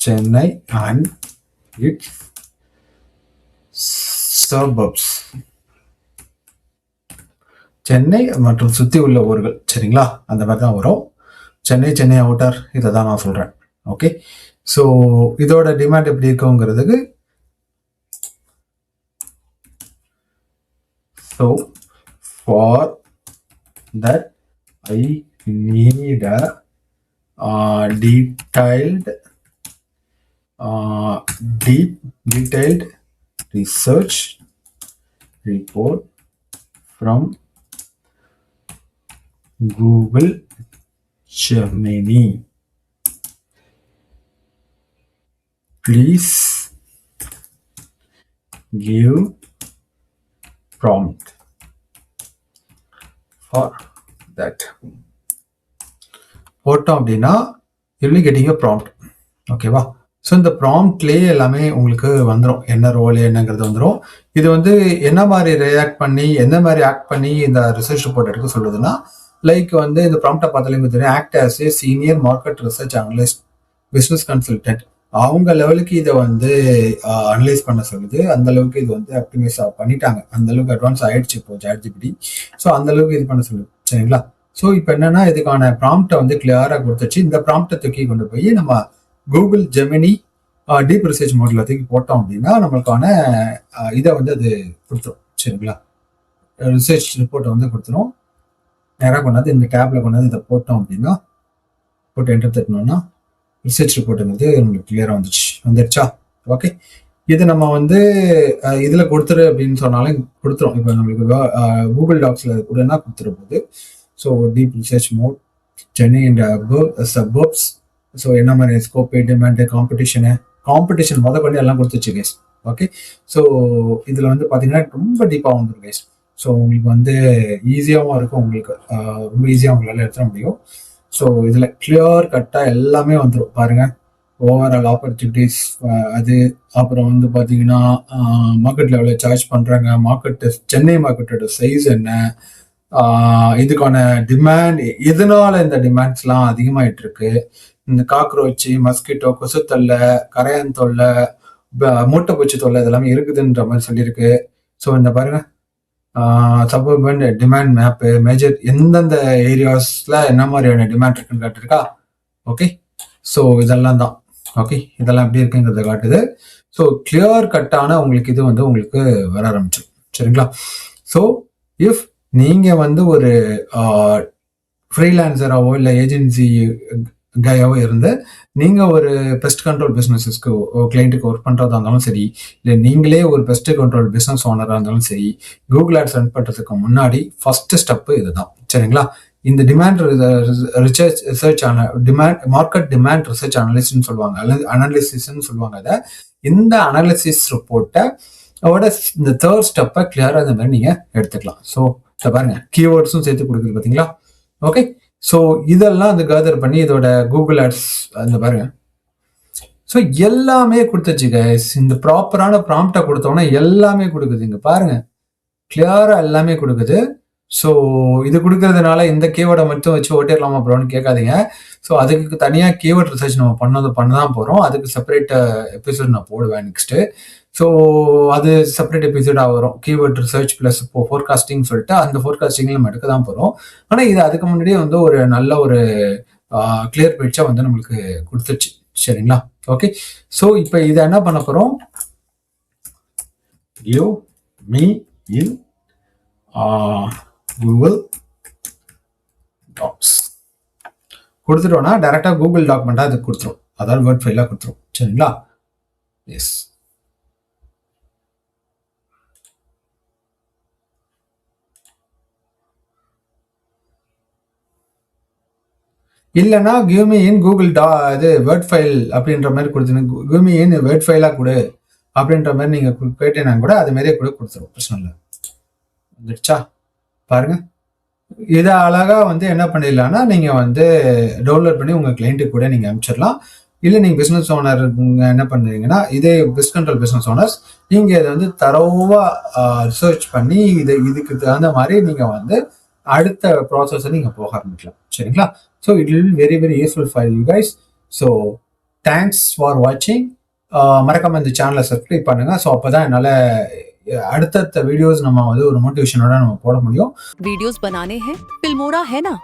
[SPEAKER 1] Chennai and its
[SPEAKER 2] suburbs, Chennai மற்றும் சுற்றி உள்ள ஊர்கள். சரிங்களா, அந்த மாதிரி தான் வரும். சென்னை அவுட்டர், இதை தான் நான் சொல்கிறேன். ஓகே, ஸோ இதோட டிமாண்ட் எப்படி இருக்குங்கிறதுக்கு, so for that I need a detailed research report from Google Gemini. Please give prompt for that. போட்டோம் அப்படின்னா you'll be getting a prompt. ஓகேவா? ஸோ இந்த ப்ராம்ப்ட்லேயே எல்லாமே உங்களுக்கு வந்துடும், என்ன ரோல் என்னங்கிறது வந்துடும். இது வந்து என்ன மாதிரி ரியாக்ட் பண்ணி எந்த மாதிரி ஆக்ட் பண்ணி இந்த ரிசர்ச் ரிப்போர்ட் எடுக்க சொல்லுதுன்னா, லைக் வந்து இந்த ப்ராம்ப்டை பார்த்தாலே தெரியும், act as a senior market research analyst, business consultant. அவங்க லெவலுக்கு இதை வந்து அனலைஸ் பண்ண சொல்லுது. அந்த அளவுக்கு இது வந்து ஆப்டிமைஸ் பண்ணிட்டாங்க, அந்த அளவுக்கு அட்வான்ஸ் ஆயிடுச்சு இப்போ ChatGPT. ஸோ அந்த அளவுக்கு இது பண்ண சொல்லுது. சரிங்களா, ஸோ இப்போ என்னன்னா இதுக்கான ப்ராம்ப்டை வந்து கிளியராக கொடுத்துச்சு. இந்த ப்ராம்ப்டை தூக்கி கொண்டு போய் நம்ம கூகுள் ஜெமினி டீப் ரிசர்ச் மோட்ல தூக்கி போட்டோம் அப்படின்னா நம்மளுக்கான இதை வந்து அது கொடுத்துரும். சரிங்களா, ரிசர்ச் ரிப்போர்ட்டை வந்து கொடுத்துரும். நேராக கொண்டாந்து இந்த டேப்ல கொண்டாந்து இதை போட்டோம் அப்படின்னா, போட்டு என்டர் தட்டினோம்னா ரிசர்ச் ரிப்போர்ட்டுங்கிறது நம்மளுக்கு கிளியராக வந்துடுச்சா? ஓகே, இது நம்ம வந்து இதில் கொடுத்துரு அப்படின்னு சொன்னாலும் கொடுத்துரும். இப்போ நம்மளுக்கு கூகுள் டாக்ஸில் கூடனா கொடுத்துரு போது. So deep research mode, Chennai and suburbs, so என்ன மாதிரி ஸ்கோப்பு, டிமாண்டு, காம்படிஷன் கொண்டு எல்லாம் கொடுத்துச்சு கைஸ். ஓகே, ஸோ இதில் வந்து பார்த்தீங்கன்னா ரொம்ப டீப்பாக வந்துடும் கைஸ். ஸோ உங்களுக்கு வந்து ஈஸியாகவும் இருக்கும், உங்களுக்கு ரொம்ப ஈஸியாக உங்களால் எடுத்துட முடியும். ஸோ இதில் கிளியர் கட்டாக எல்லாமே வந்துடும் பாருங்கள். ஓவரால் ஆப்பர்ச்சுனிட்டிஸ், அது அப்புறம் வந்து பார்த்தீங்கன்னா மார்க்கெட்டில் எவ்வளோ சார்ஜ் பண்ணுறாங்க, சென்னை மார்க்கெட்டோட சைஸ் என்ன, இதுக்கான டிமாண்ட், எதனால இந்த டிமாண்ட்ஸ்லாம் அதிகமாகிட்டு இருக்கு, இந்த காக்ரோச், மஸ்கிட்டோ, கொசு தொல்லை, கரையான் தொல்லை, மூட்டைப்பூச்சி தொல்லை இதெல்லாமே இருக்குதுன்ற மாதிரி சொல்லியிருக்கு. ஸோ இந்த பாருங்க, சப்பர்பன் டிமாண்ட் மேப்பு, மேஜர் எந்தெந்த ஏரியாஸ்ல என்ன மாதிரியான டிமாண்ட் இருக்குன்னு காட்டிருக்கா. ஓகே, ஸோ இதெல்லாம் தான். ஓகே, இதெல்லாம் எப்படி இருக்குங்கிறத காட்டுது. ஸோ கிளியர் கட்டான உங்களுக்கு இது வந்து உங்களுக்கு வர ஆரம்பிச்சிடும். சரிங்களா, ஸோ இஃப் நீங்கள் வந்து ஒரு ஃப்ரீலான்சராகவோ இல்லை ஏஜென்சி கையாவோ இருந்து நீங்கள் ஒரு பெஸ்ட் கண்ட்ரோல் பிஸ்னஸஸ்க்கு கிளைண்ட்டுக்கு ஒர்க் பண்ணுறதா இருந்தாலும் சரி, இல்லை நீங்களே ஒரு பெஸ்ட் கண்ட்ரோல் பிஸ்னஸ் ஓனராக இருந்தாலும் சரி, கூகுள் ஆட்ஸ் ரன் பண்ணுறதுக்கு முன்னாடி ஃபர்ஸ்ட் ஸ்டெப்பு இதுதான். சரிங்களா, இந்த demand research market demand research அனாலிசிஸ்ன்னு சொல்லுவாங்க, அல்லது அனாலிசிஸ்ன்னு சொல்லுவாங்க. அதை இந்த அனாலிசிஸ் ரிப்போர்ட்டை இந்த தேர்ட் ஸ்டெப்பை கிளியராக இந்த மாதிரி நீங்கள் எடுத்துக்கலாம். ஸோ இதை பாருங்க, கீவேர்ட்ஸும் சேர்த்து கொடுக்குது பார்த்தீங்களா. ஓகே, ஸோ இதெல்லாம் அந்த கேதர் பண்ணி இதோட கூகுள் ஆட்ஸ் அந்த பாருங்க. ஸோ எல்லாமே கொடுத்துச்சு கைஸ். இந்த ப்ராப்பரான ப்ராம்ப்டை கொடுத்தோன்னா எல்லாமே கொடுக்குது. இங்கே பாருங்க, கிளியரா எல்லாமே கொடுக்குது. ஸோ இது கொடுக்கறதுனால இந்த கீவேர்டை மட்டும் வச்சு ஓட்டிடலாமா ப்ரோன்னு கேட்காதீங்க. ஸோ அதுக்கு தனியாக கீவேர்ட் ரிசர்ச் நம்ம பண்ண தான் போகிறோம். அதுக்கு செப்பரேட் எபிசோட் நான் போடுவேன் நெக்ஸ்ட்டு. ஸோ அது செப்பரேட் எபிசோடாக வரும், கீவேர்ட் ரிசர்ச் ப்ளஸ் இப்போ ஃபோர்காஸ்டிங் சொல்லிட்டு அந்த ஃபோர்காஸ்டிங்கில் நம்ம எடுக்க தான் போகிறோம். ஆனால் இது அதுக்கு முன்னாடியே வந்து ஒரு நல்ல ஒரு கிளியர் பிக்சர் வந்து நம்மளுக்கு கொடுத்துச்சு. சரிங்களா, ஓகே. ஸோ இப்போ இதை என்ன பண்ண போகிறோம், give me in Google Docs கொடுத்துட்டோம்னா டைரெக்டாக கூகுள் டாக்குமெண்ட்டாக அது கொடுத்துரும், அதாவது வேர்ட் ஃபைலாக கொடுத்துரும். சரிங்களா, எஸ். இல்லைன்னா கிவ் மீ இன் கூகுள் இது வேர்ட் ஃபைல் அப்படின்ற மாதிரி கொடுத்துருங்க, கிவ் மீ இன் வேர்ட் ஃபைலாக கொடு அப்படின்ற மாதிரி நீங்கள் கேட்டீங்கன்னா கூட அது மாதிரியே கூட கொடுத்துரும், பிரச்சனை இல்லை. வந்துடுச்சா பாருங்க. இதை அழகா வந்து என்ன பண்ணிடலாம்னா நீங்கள் வந்து டவுன்லோட் பண்ணி உங்கள் கிளைண்ட்டுக்கு கூட நீங்கள் அனுப்பிச்சிடலாம். இல்லை நீங்கள் பிஸ்னஸ் ஓனர் என்ன பண்ணுறீங்கன்னா, இதே பெஸ்ட் கண்ட்ரோல் பிஸ்னஸ் ஓனர்ஸ் நீங்கள் இதை வந்து தரோவாக ரிசர்ச் பண்ணி இதுக்கு தகுந்த மாதிரி நீங்கள் வந்து அடுத்த ப்ராசஸை நீங்கள் போக ஆரம்பிக்கலாம். சரிங்களா, so it will very very useful for you guys. So thanks for வாட்சிங். மறக்காம இந்த சேனலை சப்ஸ்கிரைப் பண்ணுங்கள். ஸோ அப்போ தான் என்னால் அடுத்தடுத்த வீடியோஸ் நம்ம வந்து ஒரு மோட்டிவேஷனோட நம்ம போட முடியும்.
[SPEAKER 3] वीडियोस बनाने हैं फिल्मोरा है ना।